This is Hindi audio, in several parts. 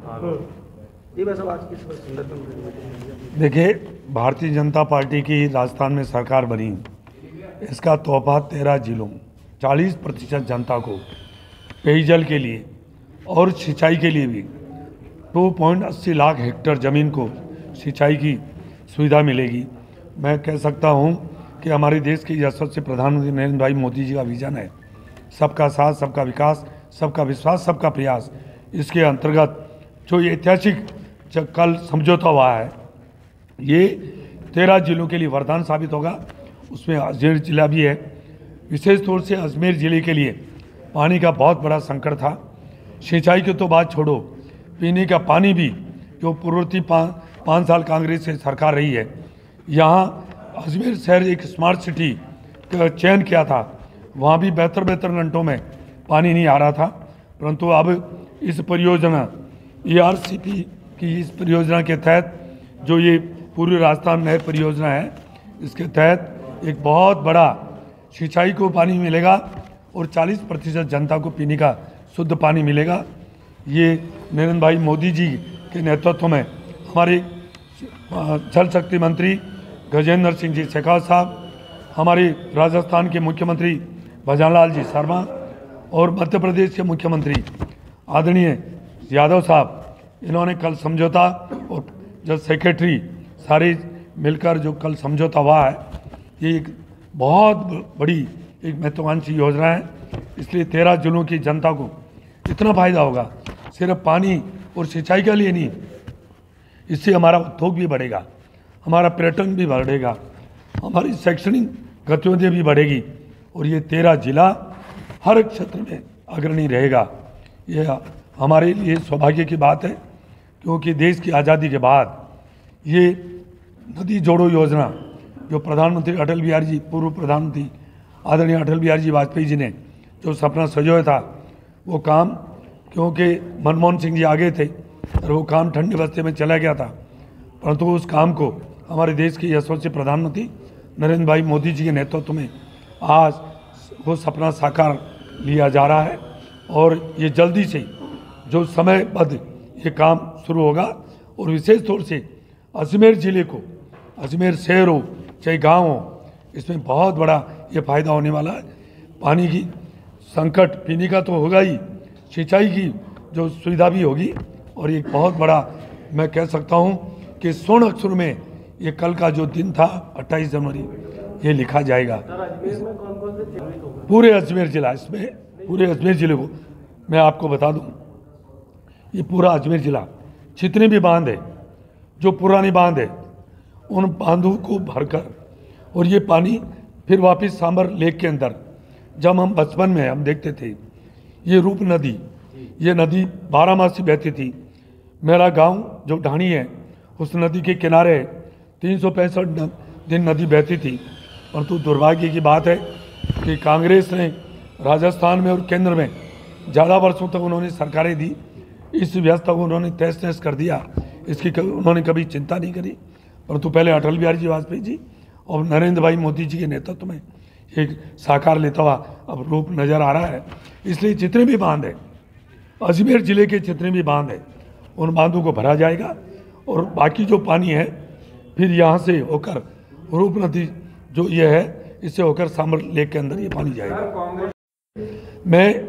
ये बस आज किस संदर्भ में? देखिए, भारतीय जनता पार्टी की राजस्थान में सरकार बनी, इसका तोहफा 13 जिलों 40% जनता को पेयजल के लिए और सिंचाई के लिए भी 2.80 लाख हेक्टेयर ज़मीन को सिंचाई की सुविधा मिलेगी। मैं कह सकता हूं कि हमारे देश के यशस्वी प्रधानमंत्री नरेंद्र भाई मोदी जी का विजन है सबका साथ, सबका विकास, सबका विश्वास, सबका प्रयास। इसके अंतर्गत जो ये ऐतिहासिक कल समझौता हुआ है, ये 13 जिलों के लिए वरदान साबित होगा। उसमें अजमेर जिला भी है। विशेष तौर से अजमेर जिले के लिए पानी का बहुत बड़ा संकट था। सिंचाई की तो बात छोड़ो, पीने का पानी भी जो पूर्ववर्ती 5 साल कांग्रेस से सरकार रही है, यहाँ अजमेर शहर एक स्मार्ट सिटी का चयन किया था, वहाँ भी बेहतर घंटों में पानी नहीं आ रहा था। परंतु अब इस परियोजना ERCP की इस परियोजना के तहत जो ये पूर्वी राजस्थान नहर परियोजना है, इसके तहत एक बहुत बड़ा सिंचाई को पानी मिलेगा और 40% जनता को पीने का शुद्ध पानी मिलेगा। ये नरेंद्र भाई मोदी जी के नेतृत्व में हमारे जल शक्ति मंत्री गजेंद्र सिंह जी शेखावत साहब, हमारे राजस्थान के मुख्यमंत्री भजनलाल जी शर्मा और मध्य प्रदेश के मुख्यमंत्री आदरणीय यादव साहब, इन्होंने कल समझौता और जो सेक्रेटरी सारे मिलकर जो कल समझौता हुआ है, ये एक बहुत बड़ी एक महत्वाकांक्षी योजना है। इसलिए 13 जिलों की जनता को इतना फायदा होगा, सिर्फ पानी और सिंचाई के लिए नहीं, इससे हमारा उद्योग भी बढ़ेगा, हमारा पर्यटन भी बढ़ेगा, हमारी शैक्षणिक गतिविधियाँ भी बढ़ेगी और ये 13 जिला हर क्षेत्र में अग्रणी रहेगा। ये हमारे लिए सौभाग्य की बात है, क्योंकि देश की आज़ादी के बाद ये नदी जोड़ो योजना जो प्रधानमंत्री अटल बिहारी जी, पूर्व प्रधानमंत्री आदरणीय अटल बिहारी जी वाजपेयी जी ने जो सपना सजोया था, वो काम, क्योंकि मनमोहन सिंह जी आगे थे और वो काम ठंडे बस्ते में चला गया था, परंतु उस काम को हमारे देश के यशस्वी प्रधानमंत्री नरेंद्र भाई मोदी जी के नेतृत्व में आज वो सपना साकार लिया जा रहा है और ये जल्दी से जो समयबद्ध ये काम शुरू होगा। और विशेष तौर से अजमेर ज़िले को, अजमेर शहर हो चाहे गाँव हो, इसमें बहुत बड़ा ये फायदा होने वाला है। पानी की संकट पीने का तो होगा ही, सिंचाई की जो सुविधा भी होगी और एक बहुत बड़ा मैं कह सकता हूँ कि स्वर्ण अक्षर में ये कल का जो दिन था 28 जनवरी ये लिखा जाएगा। पूरे अजमेर जिला, इसमें पूरे अजमेर ज़िले को मैं आपको बता दूं, ये पूरा अजमेर ज़िला जितने भी बांध है, जो पुरानी बांध है, उन बांधों को भरकर और ये पानी फिर वापस सांबर लेक के अंदर, जब हम बचपन में हम देखते थे ये रूप नदी, ये नदी 12 मास से बहती थी। मेरा गांव जो ढाणी है उस नदी के किनारे 365 दिन नदी बहती थी। परंतु दुर्भाग्य की बात है कि कांग्रेस ने राजस्थान में और केंद्र में ज़्यादा वर्षों तक उन्होंने सरकारें दी, इस व्यवस्था को उन्होंने तहस नहस कर दिया, इसकी उन्होंने कभी चिंता नहीं करी। परंतु पहले अटल बिहारी जी वाजपेयी जी और नरेंद्र भाई मोदी जी के नेतृत्व में एक साकार लेता हुआ अब रूप नज़र आ रहा है। इसलिए जितने भी बांध है, अजमेर ज़िले के जितने भी बांध है, उन बांधों को भरा जाएगा और बाकी जो पानी है फिर यहाँ से होकर रूप नदी जो ये है, इससे होकर सांबर लेक के अंदर ये पानी जाएगा। मैं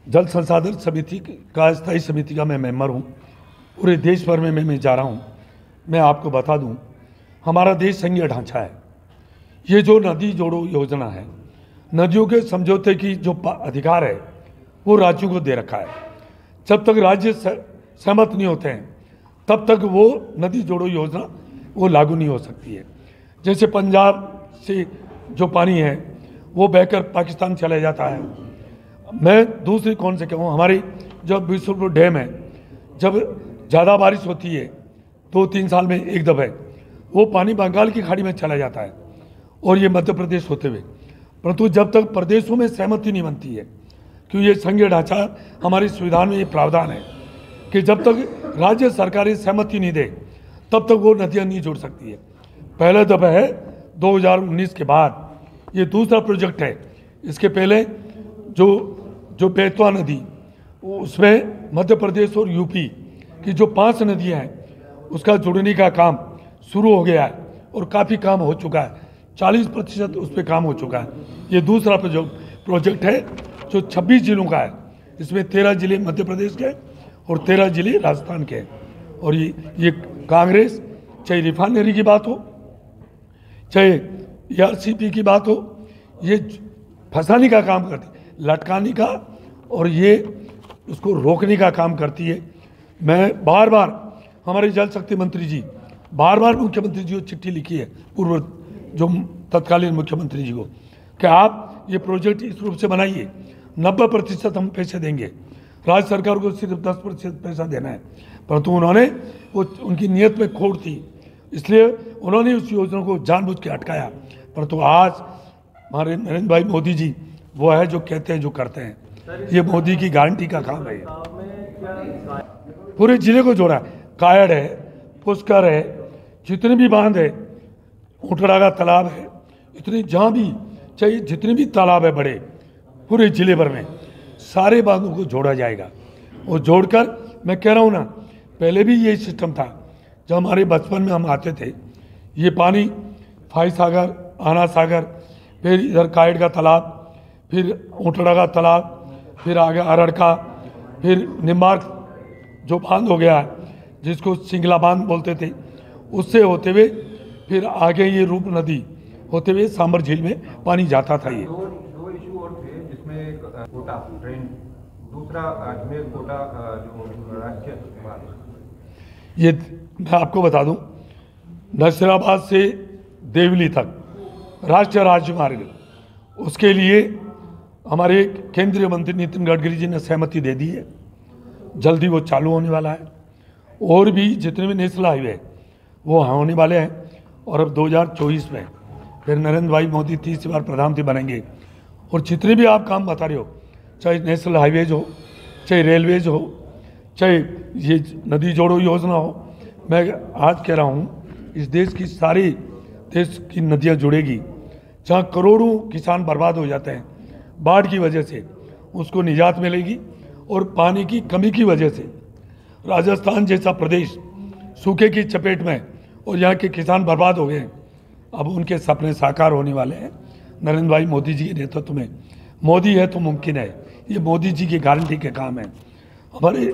जल संसाधन समिति का स्थायी समिति का मैं मेंबर हूँ, पूरे देश भर में मैं जा रहा हूँ। मैं आपको बता दूँ, हमारा देश संघीय ढांचा है। ये जो नदी जोड़ो योजना है, नदियों के समझौते की जो अधिकार है वो राज्यों को दे रखा है। जब तक राज्य सहमत नहीं होते हैं तब तक वो नदी जोड़ो योजना वो लागू नहीं हो सकती है। जैसे पंजाब से जो पानी है वो बहकर पाकिस्तान चला जाता है। मैं दूसरी कौन से कहूँ, हमारी जो बिशनपुर डैम है, जब ज़्यादा बारिश होती है 2-3 साल में एक दफ़े, वो पानी बंगाल की खाड़ी में चला जाता है और ये मध्य प्रदेश होते हुए। परंतु जब तक प्रदेशों में सहमति नहीं बनती है, क्योंकि ये संघीय ढांचा हमारी संविधान में ये प्रावधान है कि जब तक राज्य सरकारें सहमति नहीं दे तब तक वो नदियाँ नहीं जोड़ सकती है। पहला दफ़ा है 2019 के बाद, ये दूसरा प्रोजेक्ट है। इसके पहले जो बेतवा नदी उसमें मध्य प्रदेश और यूपी की जो 5 नदियां हैं उसका जुड़ने का काम शुरू हो गया है और काफ़ी काम हो चुका है। 40% उस पर काम हो चुका है। ये दूसरा प्रोजेक्ट है जो 26 जिलों का है। इसमें 13 जिले मध्य प्रदेश के और 13 जिले राजस्थान के हैं। और ये कांग्रेस चाहे रिफाइनरी की बात हो, चाहे ERCP की बात हो, ये फंसाने का काम करती है, लटकाने का, और ये उसको रोकने का काम करती है। मैं बार बार हमारे जल शक्ति मंत्री जी बार मुख्यमंत्री जी को चिट्ठी लिखी है, पूर्व जो तत्कालीन मुख्यमंत्री जी को, कि आप ये प्रोजेक्ट इस रूप से बनाइए, 90% हम पैसे देंगे, राज्य सरकार को सिर्फ 10% पैसा देना है। परंतु उन्होंने उनकी नीयत में खोट थी, इसलिए उन्होंने उस योजना को जानबूझ के अटकाया। परंतु आज हमारे नरेंद्र भाई मोदी जी वो है जो कहते हैं जो करते हैं। ये मोदी की गारंटी का काम है। पूरे जिले को जोड़ा है, कायड़ है, पुष्कर है, जितने भी बांध है, ऊंटड़ा का तालाब है, इतने जहाँ भी चाहिए जितने भी तालाब है बड़े पूरे जिले भर में, सारे बांधों को जोड़ा जाएगा। और जोड़कर मैं कह रहा हूँ ना, पहले भी यही सिस्टम था। जब हमारे बचपन में हम आते थे, ये पानी फाई सागर, आना सागर, फिर इधर कायड़ का तालाब, फिर ऊंटड़ा का तालाब, फिर आगे अरड़ का, फिर निम्बार्क जो बांध हो गया है जिसको सिंगला बांध बोलते थे, उससे होते हुए फिर आगे ये रूप नदी होते हुए सांबर झील में पानी जाता था। ये दो इशू और थे, जिसमें एक कोटा ट्रेन, दूसरा अजमेर कोटा जो राष्ट्रीय, ये मैं आपको बता दूं, नसीराबाद से देवली तक राष्ट्रीय राजमार्ग, उसके लिए हमारे केंद्रीय मंत्री नितिन गडकरी जी ने सहमति दे दी है। जल्दी वो चालू होने वाला है। और भी जितने भी नेशनल हाईवे वो होने वाले हैं। और अब 2024 में फिर नरेंद्र भाई मोदी तीसरी बार प्रधानमंत्री बनेंगे। और जितने भी आप काम बता रहे हो, चाहे नेशनल हाईवेज हो, चाहे रेलवेज हो, चाहे ये नदी जोड़ो योजना हो, मैं आज कह रहा हूँ इस देश की सारी देश की नदियाँ जुड़ेगी। जहाँ करोड़ों किसान बर्बाद हो जाते हैं बाढ़ की वजह से, उसको निजात मिलेगी। और पानी की कमी की वजह से राजस्थान जैसा प्रदेश सूखे की चपेट में और यहाँ के किसान बर्बाद हो गए। अब उनके सपने साकार होने वाले हैं नरेंद्र भाई मोदी जी के नेतृत्व में। मोदी है तो मुमकिन है, ये मोदी जी की गारंटी के काम है। हमारे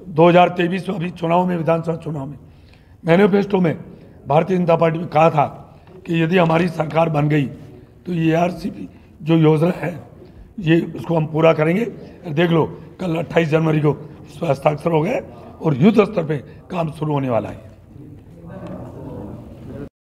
2023 में अभी चुनाव में, विधानसभा चुनाव में, मैनिफेस्टो में भारतीय जनता पार्टी ने कहा था कि यदि हमारी सरकार बन गई तो ये ERCP जो योजना है ये उसको हम पूरा करेंगे। देख लो, कल 28 जनवरी को इस पर हस्ताक्षर हो गए और युद्ध स्तर पे काम शुरू होने वाला है।